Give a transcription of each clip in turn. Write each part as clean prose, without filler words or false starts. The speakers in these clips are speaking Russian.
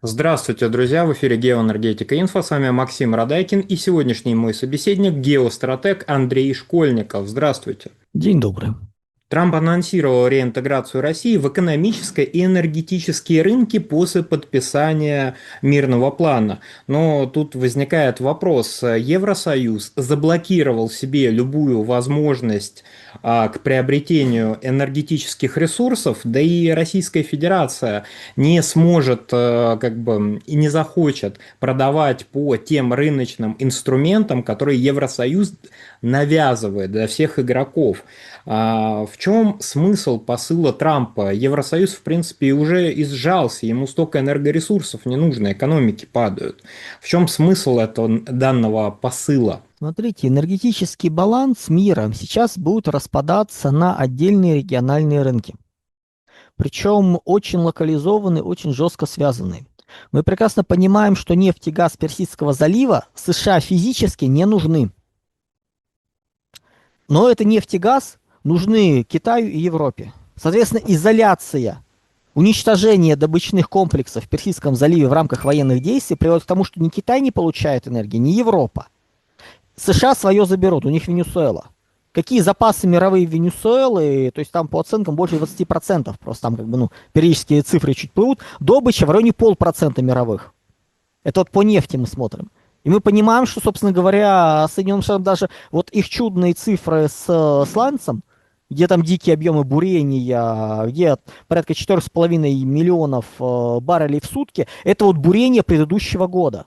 Здравствуйте, друзья! В эфире Геоэнергетика Инфо. С вами Максим Радайкин и сегодняшний мой собеседник, геостратег Андрей Школьников. Здравствуйте! День добрый. Трамп анонсировал реинтеграцию России в экономическое и энергетические рынки после подписания мирного плана. Но тут возникает вопрос. Евросоюз заблокировал себе любую возможность к приобретению энергетических ресурсов, да и Российская Федерация не сможет и не захочет продавать по тем рыночным инструментам, которые Евросоюз навязывает для всех игроков. В чем смысл посыла Трампа? Евросоюз, в принципе, уже изжался, ему столько энергоресурсов не нужно, экономики падают. В чем смысл данного посыла? Смотрите, энергетический баланс мира сейчас будет распадаться на отдельные региональные рынки. Причем очень локализованные, очень жестко связанные. Мы прекрасно понимаем, что нефть и газ Персидского залива США физически не нужны. Но это нефть и газ нужны Китаю и Европе. Соответственно, изоляция, уничтожение добычных комплексов в Персидском заливе в рамках военных действий приводит к тому, что ни Китай не получает энергии, ни Европа. США свое заберут, у них Венесуэла. Какие запасы мировые Венесуэлы, то есть там по оценкам больше 20%, просто там периодические цифры чуть плывут, добыча в районе 0,5% мировых. Это вот по нефти мы смотрим. И мы понимаем, что, собственно говоря, Соединенным Штатам даже вот их чудные цифры с сланцем, где там дикие объемы бурения, где порядка 4,5 миллионов баррелей в сутки, это вот бурение предыдущего года.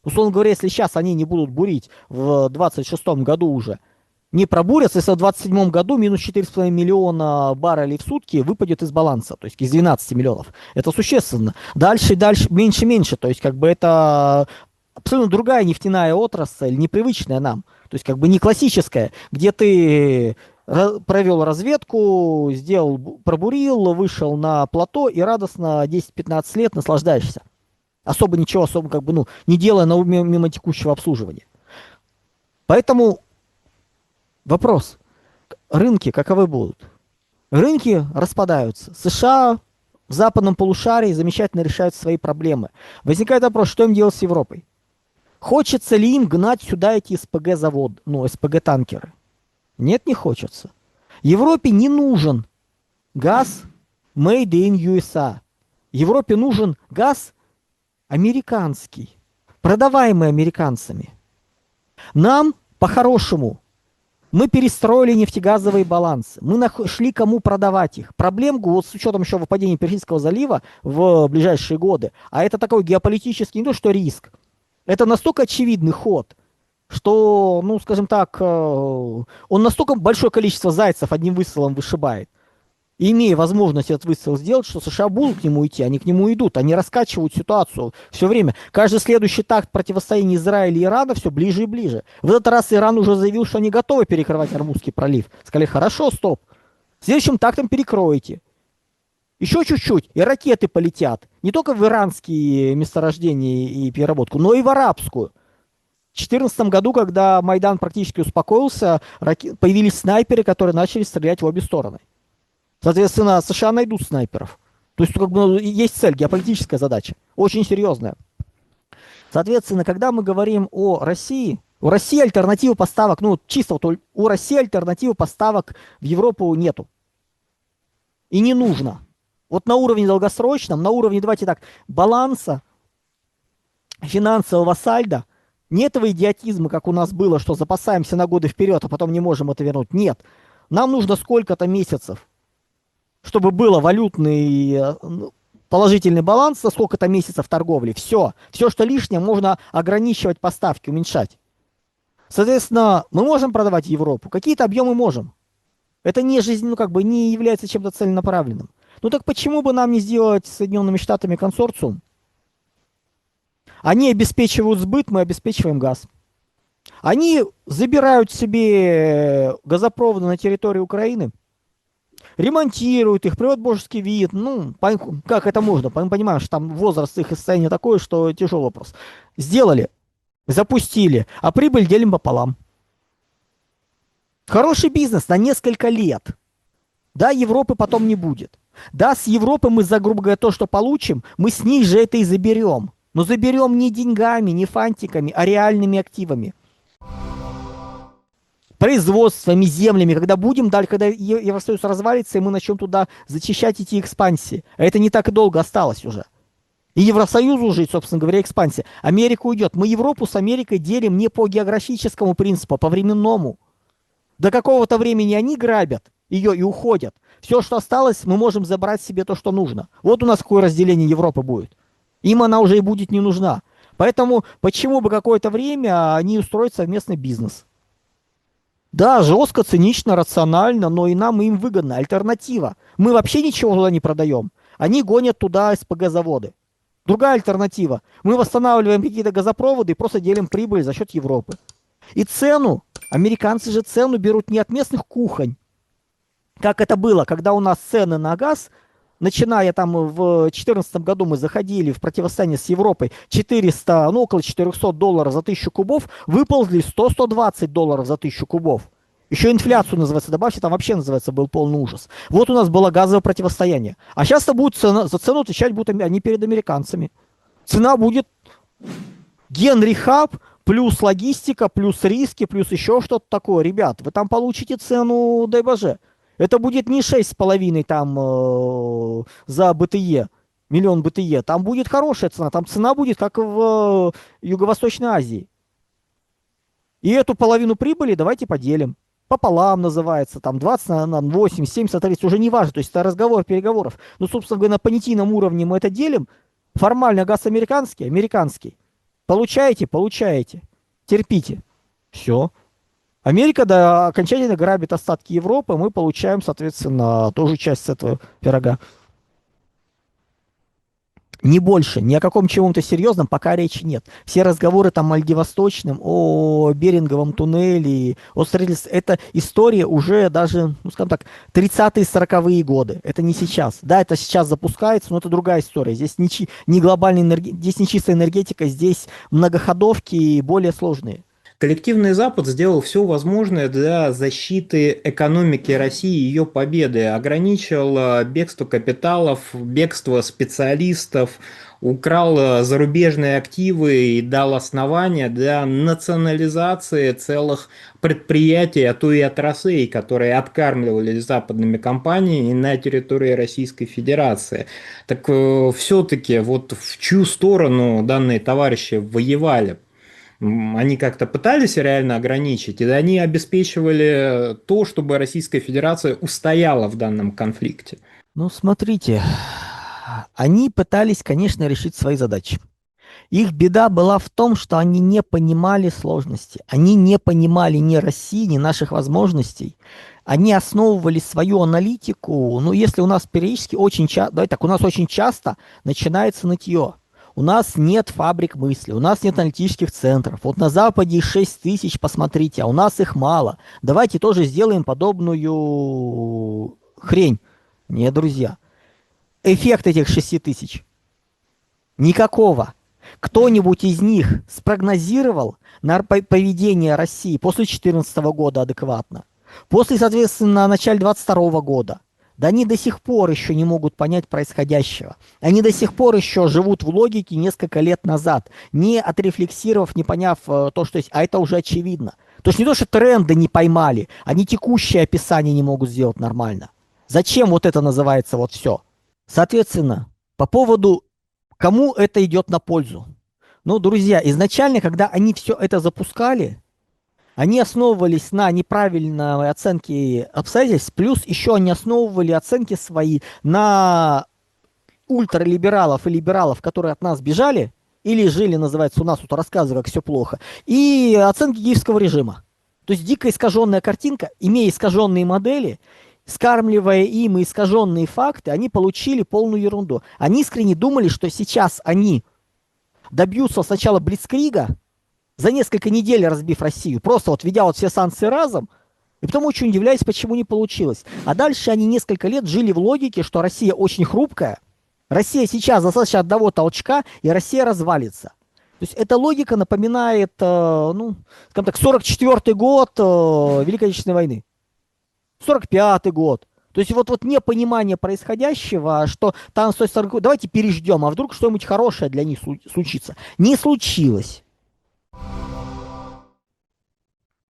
Условно говоря, если сейчас они не будут бурить в 26-м году уже, не пробурятся, если в 27-м году минус 4,5 миллиона баррелей в сутки выпадет из баланса, то есть из 12 миллионов. Это существенно. Дальше и дальше, меньше и меньше, то есть это абсолютно другая нефтяная отрасль, непривычная нам, то есть не классическая, где ты провел разведку, пробурил, вышел на плато и радостно 10-15 лет наслаждаешься. Особо ничего, не делая мимо текущего обслуживания. Поэтому вопрос. Рынки каковы будут? Рынки распадаются. США в западном полушарии замечательно решают свои проблемы. Возникает вопрос, что им делать с Европой? Хочется ли им гнать сюда эти СПГ-заводы, СПГ-танкеры? Нет, не хочется. Европе не нужен газ made in USA. Европе нужен газ американский, продаваемый американцами. Нам, по-хорошему, мы перестроили нефтегазовые балансы. Мы нашли, кому продавать их. Проблемку, вот с учетом еще выпадения Персидского залива в ближайшие годы, а это такой геополитический, не то что риск, это настолько очевидный ход, что, скажем так, он настолько большое количество зайцев одним выстрелом вышибает, и имея возможность этот выстрел сделать, что США будут к нему идти, они к нему идут, они раскачивают ситуацию все время. Каждый следующий такт противостояния Израиля и Ирана все ближе и ближе. В этот раз Иран уже заявил, что они готовы перекрывать Ормузский пролив. Сказали, хорошо, стоп. Следующим тактом перекроете. Еще чуть-чуть, и ракеты полетят. Не только в иранские месторождения и переработку, но и в арабскую. В 2014 году, когда Майдан практически успокоился, появились снайперы, которые начали стрелять в обе стороны. Соответственно, США найдут снайперов. То есть, есть цель, геополитическая задача. Очень серьезная. Соответственно, когда мы говорим о России, у России альтернативы поставок, чисто вот у России альтернативы поставок в Европу нету. И не нужно. Вот на уровне долгосрочном, на уровне, давайте так, баланса финансового сальда, нет этого идиотизма, как у нас было, что запасаемся на годы вперед, а потом не можем это вернуть. Нет. Нам нужно сколько-то месяцев, чтобы было валютный положительный баланс за сколько-то месяцев торговли. Все, что лишнее, можно ограничивать поставки, уменьшать. Соответственно, мы можем продавать Европу, какие-то объемы можем. Это не жизнь, не является чем-то целенаправленным. Так почему бы нам не сделать с Соединенными Штатами консорциум? Они обеспечивают сбыт, мы обеспечиваем газ. Они забирают себе газопроводы на территории Украины, ремонтируют их, приводят божеский вид. Как это можно? Мы понимаем, что там возраст их и состояние такое, что тяжелый вопрос. Сделали, запустили, а прибыль делим пополам. Хороший бизнес на несколько лет. Да, Европы потом не будет. Да, с Европы мы за, грубо говоря, то, что получим, мы с них же это и заберем. Но заберем не деньгами, не фантиками, а реальными активами. Производствами, землями, когда будем, дальше, когда Евросоюз развалится, и мы начнем туда зачищать эти экспансии. А это не так и долго осталось уже. И Евросоюзу жить, собственно говоря, экспансия. Америка уйдет. Мы Европу с Америкой делим не по географическому принципу, а по временному. До какого-то времени они грабят ее и уходят. Все, что осталось, мы можем забрать себе то, что нужно. Вот у нас какое разделение Европы будет. Им она уже и будет не нужна. Поэтому почему бы какое-то время они устроят совместный бизнес? Да, жестко, цинично, рационально, но и нам, и им выгодно. Альтернатива. Мы вообще ничего туда не продаем. Они гонят туда СПГ-заводы. Другая альтернатива. Мы восстанавливаем какие-то газопроводы и просто делим прибыль за счет Европы. И цену, американцы же цену берут не от местных кухонь, как это было, когда у нас цены на газ, начиная там в 2014 году мы заходили в противостояние с Европой, 400, ну около $400 за 1000 кубов, выползли 100-120 долларов за 1000 кубов. Еще инфляцию называется, добавьте, там вообще называется был полный ужас. Вот у нас было газовое противостояние. А сейчас-то будут за цену отвечать будут они перед американцами. Цена будет Генри Хаб, плюс логистика, плюс риски, плюс еще что-то такое. Ребят, вы там получите цену, дай боже. Это будет не 6,5 там за БТЕ, миллион БТЕ. Там будет хорошая цена. Там цена будет, как в Юго-Восточной Азии. И эту половину прибыли давайте поделим. Пополам называется, там 20 на 8, 70 на 30, уже не важно, то есть это разговор переговоров. Но, собственно говоря, на понятийном уровне мы это делим. Формально газ американский, американский. Получаете, получаете. Терпите. Все. Америка, да, окончательно грабит остатки Европы, мы получаем, соответственно, тоже часть с этого пирога. Не больше, ни о каком чему-то серьезном пока речи нет. Все разговоры там о Восточном, о Беринговом туннеле, о строительстве, это история уже даже, ну, скажем так, 30-е, 40-е годы. Это не сейчас. Да, это сейчас запускается, но это другая история. Здесь не глобальная здесь не чистая энергетика, здесь многоходовки и более сложные. Коллективный Запад сделал все возможное для защиты экономики России и ее победы. Ограничил бегство капиталов, бегство специалистов, украл зарубежные активы и дал основания для национализации целых предприятий, а то и отраслей, которые откармливались западными компаниями на территории Российской Федерации. Так все-таки вот в чью сторону данные товарищи воевали? Они как-то пытались реально ограничить, и они обеспечивали то, чтобы Российская Федерация устояла в данном конфликте. Ну, смотрите, они пытались, конечно, решить свои задачи. Их беда была в том, что они не понимали сложности. Они не понимали ни России, ни наших возможностей. Они основывали свою аналитику. Ну, если у нас периодически очень часто, давай так, у нас очень часто начинается нытье. У нас нет фабрик мысли, у нас нет аналитических центров. Вот на Западе их 6 тысяч, посмотрите, а у нас их мало. Давайте тоже сделаем подобную хрень. Нет, друзья. Эффект этих 6 тысяч. Никакого. Кто-нибудь из них спрогнозировал поведение России после 2014 года адекватно? После, соответственно, начала 2022 года? Да они до сих пор еще не могут понять происходящего. Они до сих пор еще живут в логике несколько лет назад, не отрефлексировав, не поняв то, что есть. А это уже очевидно. То есть не то, что тренды не поймали, они текущее описание не могут сделать нормально. Зачем вот это называется вот все? Соответственно, по поводу, кому это идет на пользу. Ну, друзья, изначально, когда они все это запускали, они основывались на неправильной оценке обстоятельств, плюс еще они основывали оценки свои на ультралибералов и либералов, которые от нас бежали, или жили, называется, у нас тут рассказывают, как все плохо, и оценки киевского режима. То есть дико искаженная картинка, имея искаженные модели, скармливая им искаженные факты, они получили полную ерунду. Они искренне думали, что сейчас они добьются сначала блицкрига, за несколько недель разбив Россию, просто вот введя вот все санкции разом, и потом очень удивляюсь, почему не получилось. А дальше они несколько лет жили в логике, что Россия очень хрупкая, Россия сейчас достаточно одного толчка, и Россия развалится. То есть эта логика напоминает, ну, скажем так, 44-й год Великой Отечественной войны, 45-й год. То есть вот непонимание происходящего, что там с той стороны, давайте переждем, а вдруг что-нибудь хорошее для них случится. Не случилось.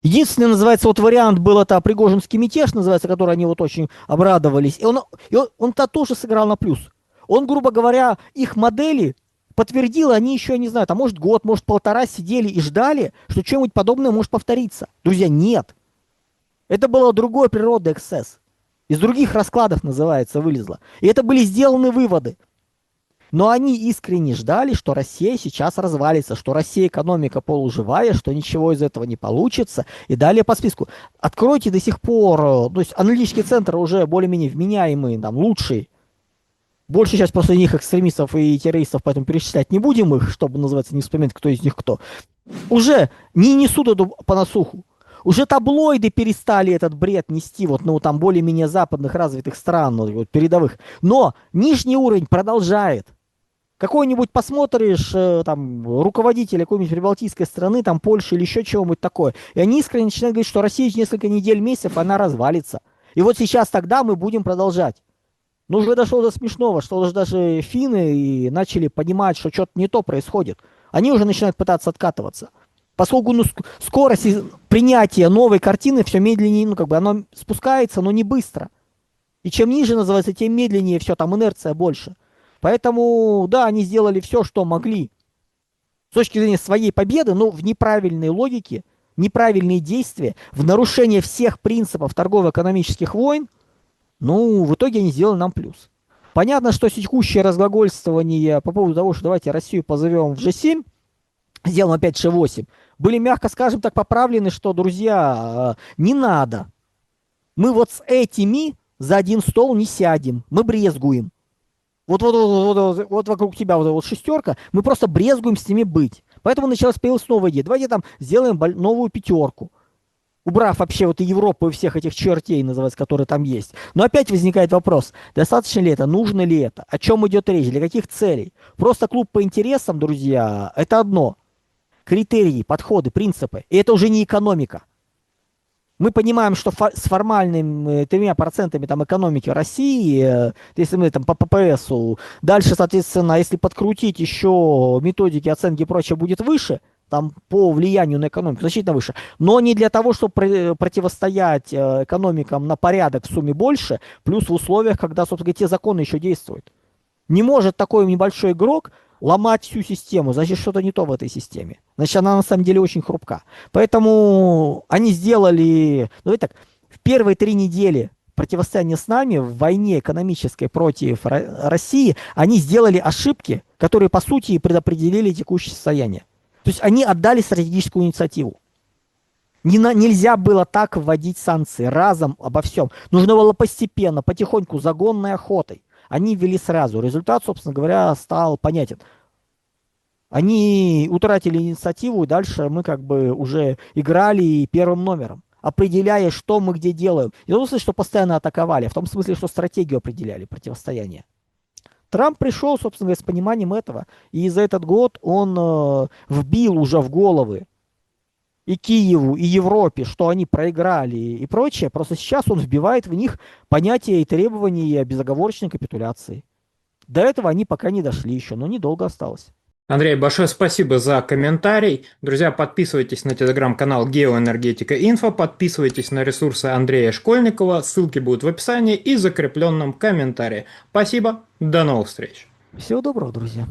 Единственный, называется, вот вариант был это Пригожинский мятеж, называется, который они вот очень обрадовались. И он-то тоже сыграл на плюс. Он, грубо говоря, их модели подтвердил, они еще, не знаю, там, может, год, может, полтора сидели и ждали, что что-нибудь подобное может повториться. Друзья, нет. Это было другой природный эксцесс. Из других раскладов, называется, вылезло. И это были сделаны выводы. Но они искренне ждали, что Россия сейчас развалится, что Россия экономика полуживая, что ничего из этого не получится. И далее по списку. Откройте до сих пор, то есть аналитические центры уже более-менее вменяемые, там, лучшие. Больше сейчас после них экстремистов и террористов, поэтому перечислять не будем их, чтобы, называется, не вспоминать, кто из них кто. Уже не несут эту поносуху. Уже таблоиды перестали этот бред нести, вот, ну, там, более-менее западных развитых стран, ну, вот, передовых. Но нижний уровень продолжает. Какой-нибудь посмотришь, там, руководителя какой-нибудь прибалтийской страны, там, Польши или еще чего-нибудь такое, и они искренне начинают говорить, что Россия через несколько недель, месяцев, она развалится. И вот сейчас тогда мы будем продолжать. Но уже дошло до смешного, что уже даже финны и начали понимать, что что-то не то происходит. Они уже начинают пытаться откатываться. Поскольку скорость принятия новой картины все медленнее, ну, как бы оно спускается, но не быстро. И чем ниже, называется, тем медленнее все, там инерция больше. Поэтому, да, они сделали все, что могли с точки зрения своей победы, но в неправильной логике, неправильные действия, в нарушение всех принципов торгово-экономических войн, ну, в итоге они сделали нам плюс. Понятно, что текущее разглагольствование по поводу того, что давайте Россию позовем в G7, сделаем опять G8, были, мягко скажем так, поправлены, что, друзья, не надо. Мы вот с этими за один стол не сядем, мы брезгуем. Вот вокруг тебя вот шестерка, мы просто брезгуем с ними быть. Поэтому появилась новая идея. Давайте там сделаем новую пятерку. Убрав вообще вот и Европу, и всех этих чертей, называется, которые там есть. Но опять возникает вопрос, достаточно ли это, нужно ли это, о чем идет речь, для каких целей. Просто клуб по интересам, друзья, это одно. Критерии, подходы, принципы. И это уже не экономика. Мы понимаем, что с формальными 3% там, экономики России, если мы там по ППСу, дальше, соответственно, если подкрутить еще методики оценки и прочее, будет выше, там по влиянию на экономику значительно выше, но не для того, чтобы противостоять экономикам на порядок в сумме больше, плюс в условиях, когда, собственно, те законы еще действуют. Не может такой небольшой игрок ломать всю систему, значит, что-то не то в этой системе. Значит, она на самом деле очень хрупка. Поэтому они сделали, ну, так, в первые 3 недели противостояния с нами в войне экономической против России, они сделали ошибки, которые, по сути, предопределили текущее состояние. То есть они отдали стратегическую инициативу. Нельзя было так вводить санкции разом обо всем. Нужно было постепенно, потихоньку, загонной охотой. Они ввели сразу. Результат, собственно говоря, стал понятен. Они утратили инициативу, и дальше мы как бы уже играли первым номером, определяя, что мы где делаем. Не в том смысле, что постоянно атаковали, а в том смысле, что стратегию определяли, противостояние. Трамп пришел, собственно говоря, с пониманием этого, и за этот год он вбил уже в головы и Киеву, и Европе, что они проиграли и прочее, просто сейчас он вбивает в них понятия и требования безоговорочной капитуляции. До этого они пока не дошли еще, но недолго осталось. Андрей, большое спасибо за комментарий. Друзья, подписывайтесь на телеграм-канал Геоэнергетика Инфо, подписывайтесь на ресурсы Андрея Школьникова, ссылки будут в описании и закрепленном комментарии. Спасибо, до новых встреч. Всего доброго, друзья.